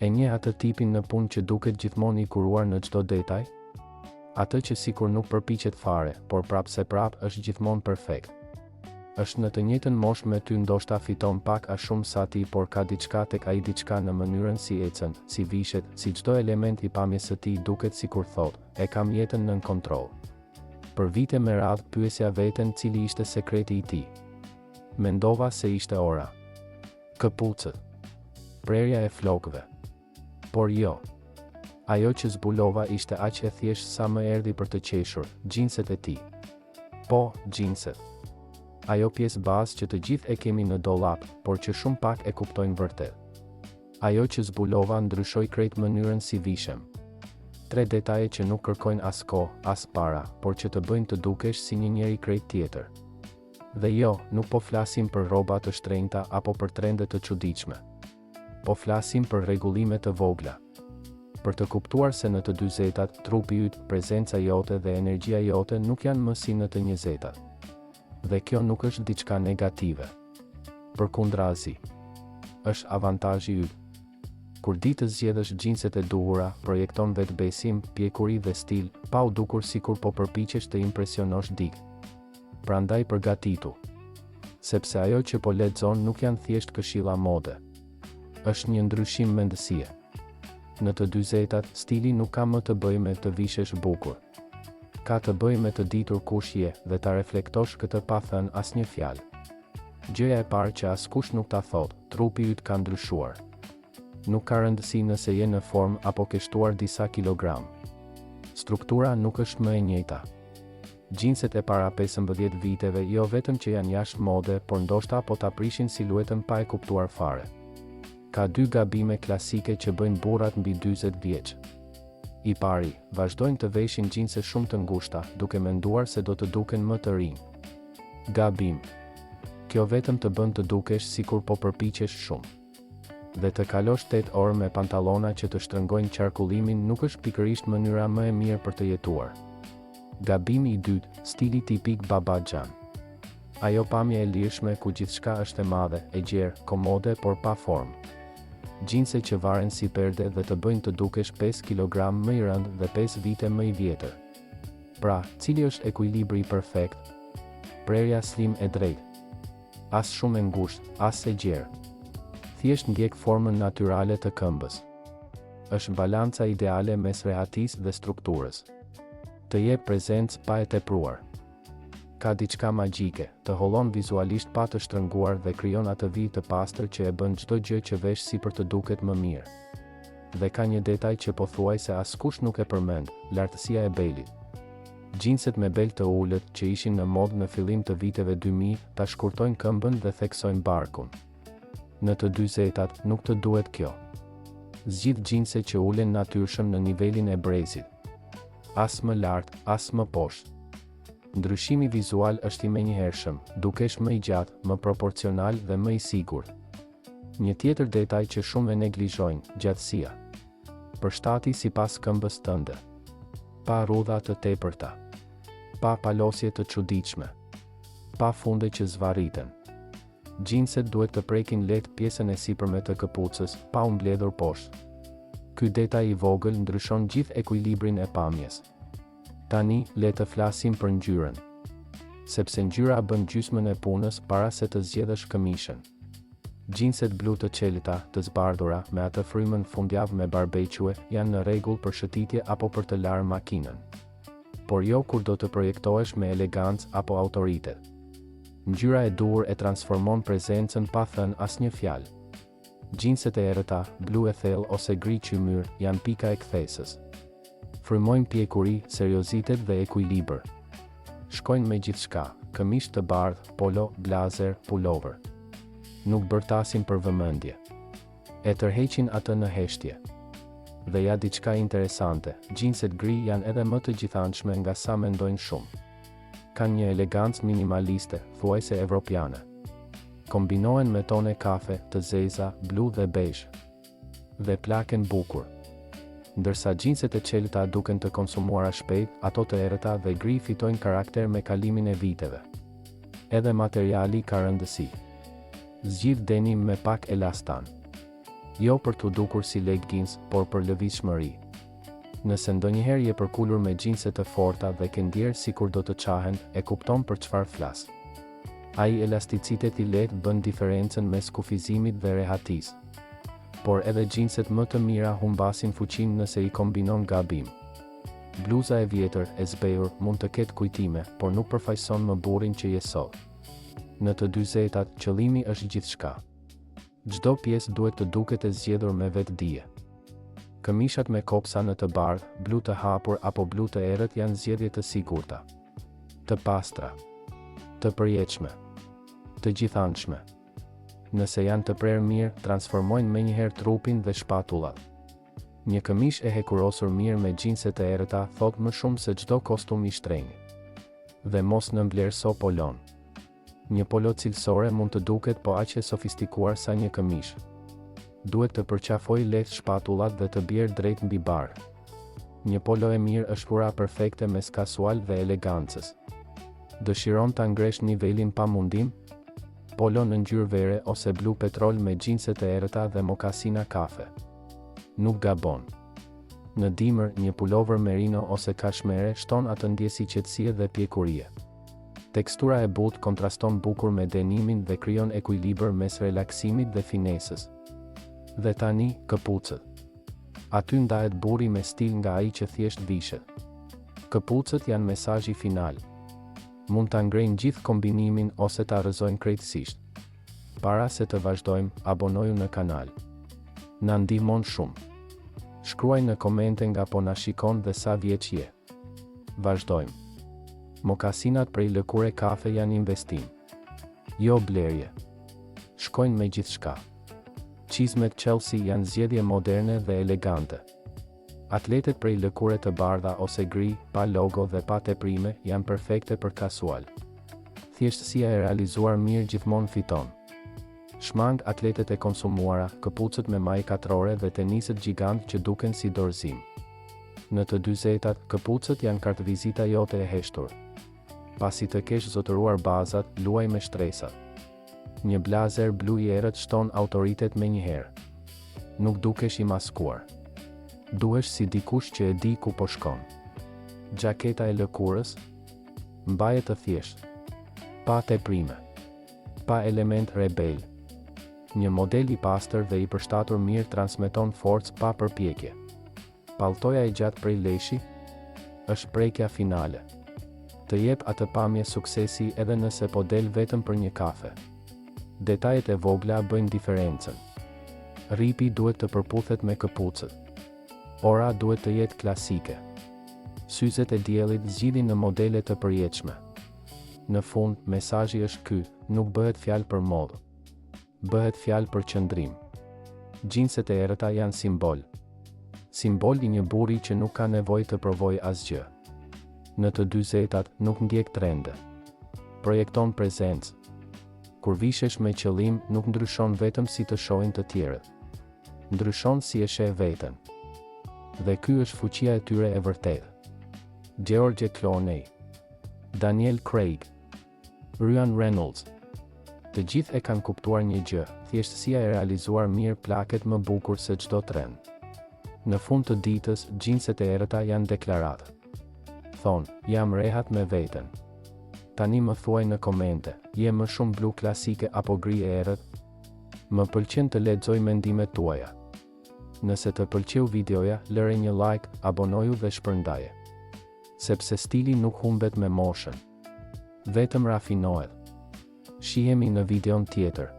E njeh atë tipin në punë që duket gjithmonë i kuruar në çdo detaj? Atë që sikur nuk përpiqet fare, por prapë se prapë është gjithmonë perfekt. Është në të njëjtën moshë me ty, ndoshta fiton pak a shumë sa ti, por ka diçka tek ai diçka në mënyrën si ecën, si vishet, si çdo element i pamjes së tij duket sikur thotë, e kam jetën nën kontroll. Për vite me radhë pyesja veten cili ishte sekreti i tij. Mendova se ishte ora. Këpucët. Prerja e flokëve. Por jo. Ajo që zbulova ishte aq e thjeshtë sa më erdhi për të qeshur, xhinset e tij. Po, xhinset. Ajo pjesë bazë që të gjithë e kemi në dollap, por që shumë pak e kuptojnë vërtet. Ajo që zbulova ndryshoi krejt mënyrën si vishem. 3 detaje që nuk kërkojnë as kohë, as para, por që të bëjnë të dukesh si një njeri krejt tjetër. Dhe jo, nuk po flasim për rroba të shtrenjta apo për trende të çuditshme. Po flasim për rregullime të vogla. Për të kuptuar se në të 40-tat, trupi yt, prezenca jote dhe energjia jote nuk janë më si në të 20-tat. Dhe kjo nuk është diçka negative. Përkundrazi, është avantazhi yt. Kur di të zgjedhësh xhinset e duhura, projekton vetbesim, pjekuri dhe stil, pa u dukur sikur po përpiqesh të impresionosh dikë. Prandaj përgatitu. Sepse ajo që po lexon nuk janë thjesht këshilla mode. Është një ndryshim mendësie. Në të 40-tat, stili nuk ka më të bëjë me të vishesh bukur. Ka të bëjë me të ditur kush je dhe ta reflektosh këtë pa thënë asnjë fjalë. Gjëja e parë që askush nuk ta thotë, trupi yt ka ndryshuar. Nuk ka rëndësi nëse je në formë apo ke shtuar disa kilogram. Struktura nuk është më e njëjta. Xhinset e para 15 viteve jo vetëm që janë jashtë mode, por ndoshta po ta prishin siluetën pa e kuptuar fare. Ka 2 gabime klasike që bëjnë burrat mbi 40 vjeç. I pari, vazhdojnë të veshin xhinse shumë të ngushta, duke menduar se do të duken më të rinj. Gabim. Kjo vetëm të bën të dukesh sikur po përpiqesh shumë. Dhe të kalosh 8 orë me pantallona që të shtrëngojnë qarkullimin nuk është pikërisht mënyra më e mirë për të jetuar. Gabimi i dytë, stili tipik babaxhan. Ajo pamje e lirshme ku gjithçka është e madhe, e gjerë, komode, por pa formë. Xhinse që varen si perde dhe të bëjnë të dukesh 5 kg më i rënd dhe 5 vite më i vjetër. Pra, cili është ekuilibri perfekt? Prerja slim e drejtë. As shumë e ngushtë, as e gjerë. Thjesht ndjek formën natyrale të këmbës. Është balanca ideale mes rehatisë dhe strukturës. Të jep prezencë pa e tepruar. Ka diçka magjike, të hollon vizualisht pa të shtrënguar dhe krijon atë vit të pastër që e bën çdo gjë që vesh si për të duket më mirë. Dhe ka një detaj që pothuajse askush nuk e përmend, lartësia e belit. Xhinset me bel të ulët që ishin në modë në fillim të viteve 2000, ta shkurtojnë këmbën dhe theksojnë barkun. Në të 40-tat nuk të duhet kjo. Zgjidh xhinse që ulen natyrshëm në nivelin e brezit. As më lart, as më poshtë. Ndryshimi vizual është i menjëhershëm, dukesh më i gjatë, më proporcional dhe më i sigurt. Një tjetër detaj që shumë e neglizhojnë, gjatësia. Përshtati sipas këmbës tënde. Pa rrudha të tepërta. Pa palosje të çuditshme. Pa funde që zvarriten. Xhinset duhet të prekin lehtë pjesën e sipërme të këpucës, pa u mbledhur poshtë. Ky detaj i vogël ndryshon gjithë ekuilibrin e pamjes. Tani, le të flasim për ngjyrën. Sepse ngjyra bën gjysmën e punës para se të zgjedhësh këmishën. Xhinset blu të qelta, të zbardhura, me atë frymën fundjavë me barbeque, janë në rregull për shëtitje apo për të larë makinën. Por jo kur do të projektohesh me elegancë apo autoritet. Ngjyra e duhur e transformon prezencën pa thënë asnjë fjalë. Xhinset e errëta, blu e thellë ose gri qymyr, janë pika e kthesës. Frymojnë pjekuri, seriozitet dhe ekuilibër. Shkojnë me gjithçka, këmishë të bardhë, polo, blazer, pullover. Nuk bërtasin për vëmendje. E tërheqin atë në heshtje. Dhe ja diçka interesante, xhinset gri janë edhe më të gjithanshme nga sa mendojnë shumë. Kanë një elegancë minimaliste, thuajse evropiane. Kombinohen me tone kafe, të zeza, blu dhe bezh. Dhe plaken bukur. Ndërsa xhinset e qelta duken të konsumuara shpejt, ato të errëta dhe gri fitojnë karakter me kalimin e viteve. Edhe materiali ka rëndësi. Zgjidh denim me pak elastan. jo për të dukur si leggings, por për lëvizshmëri. Nëse ndonjëherë je përkulur me xhinse të forta dhe ke ndjerë sikur do të qahen, e kupton për çfarë flas. Ai elasticiteti lehtë bën diferencën mes kufizimit dhe rehatisë. Por edhe xhinset më të mira humbasin fuqinë nëse i kombinon gabim. Bluza e vjetër, e zbehur, mund të ketë kujtime, por nuk përfaqëson më burrin që je sot. Në të dy zetat, qëllimi është gjithçka. Çdo pjesë duhet të duket e zgjedhur me vetdije. Këmishat me kopsa në të bardhë, blu të hapur apo blu të errët janë zgjedhje të sigurta. Të pastra, të përjetshme, të gjithanshme. Nëse janë të prerë mirë, transformojnë menjëherë trupin dhe shpatullat. Një këmish e hekurosur mirë me xhinse të errëta thot më shumë se çdo kostum i shtrenjtë. Dhe mos në mblerëso polon. Një polo cilësore mund të duket po aq e sofistikuar sa një këmish. Duhet të përqafoj lehtë shpatullat dhe të bjerë drejt mbi barë. Një polo e mirë është fura perfekte mes kasual dhe elegancës. Dëshiron ta ngresh nivelin pa mundim? Polo në ngjyrë vere ose blu petrol me xhinse të errëta dhe mokasina kafe. Nuk gabon. Në dimër, një pulover merino ose kashmere shton atë ndjesi qetësie dhe pjekurie. Tekstura e butë kontraston bukur me denimin dhe krijon ekuilibër mes relaksimit dhe finesës. Dhe tani, këpucët. Aty ndahet burri me stil nga ai që thjesht vishet. Këpucët janë mesazhi final. Mund ta ngrejnë gjithë kombinimin ose ta rrëzojnë krejtësisht. Para se të vazhdojmë, abonoju në kanal. Na ndihmon shumë. Shkruaj në komente nga po na shikon dhe sa vjeç je. Vazhdojmë. Mokasinat prej lëkure kafe janë investim. Jo blerje. Shkojnë me gjithçka. Çizmet Chelsea janë zgjedhje moderne dhe elegante. Atletet prej lëkure të bardha ose gri, pa logo dhe pa teprime, janë perfekte për kasual. Thjeshtësia e realizuar mirë gjithmonë fiton. Shmang atletet e konsumuara, këpucët me majë katrore dhe tenisët gjigant që duken si dorëzim. Në të dy zetat, këpucët janë kartvizita jote e heshtur. Pasi të kesh zotëruar bazat, luaj me shtresat. Një blazer blu i errët shton autoritet menjëherë. Nuk dukesh i maskuar. Duhesh si dikush që e di ku po shkon. Gjaketa e lëkurës, mbaje të thjeshtë, pa teprime, pa element rebel. Një model i pastër dhe i përshtatur mirë transmeton forcë pa përpjekje. Palltoja e gjatë prej leshi është prekja finale. Të jep atë pamje suksesi edhe nëse po del vetëm për një kafe. Detajet e vogla bëjnë diferencën. Ripi duhet të përputhet me këpucët. Ora duhet të jetë klasike. Syzet e diellit zgjidhin në modele të përjetshme. Në fund, mesazhi është ky: nuk bëhet fjalë për modë. Bëhet fjalë për qëndrim. Xhinset e errëta janë simbol. Simbol i një burri që nuk ka nevojë të provojë asgjë. Në të dy zetat nuk ndjek trende. Projekton prezencë. Kur vishesh me qëllim, nuk ndryshon vetëm si të shohin të tjerët. Ndryshon si e sheh veten. Dhe ky është fuqia e tyre e vërtetë. George Clooney, Daniel Craig, Ryan Reynolds. Të gjithë e kanë kuptuar një gjë: thjeshtësia e realizuar mirë plaket më bukur se çdo trend. Në fund të ditës, xhinset e errëta janë deklaratë. Thon, jam rehat me veten. Tani më thuaj në komente, je më shumë blu klasike apo gri e errët? Më pëlqen të lexoj mendimet tuaja. Nëse të pëlqeu videoja, lëre një like, abonoju dhe shpërndaje. Sepse stili nuk humbet me moshën. Vetëm rafinohet. Shihemi në videon tjetër.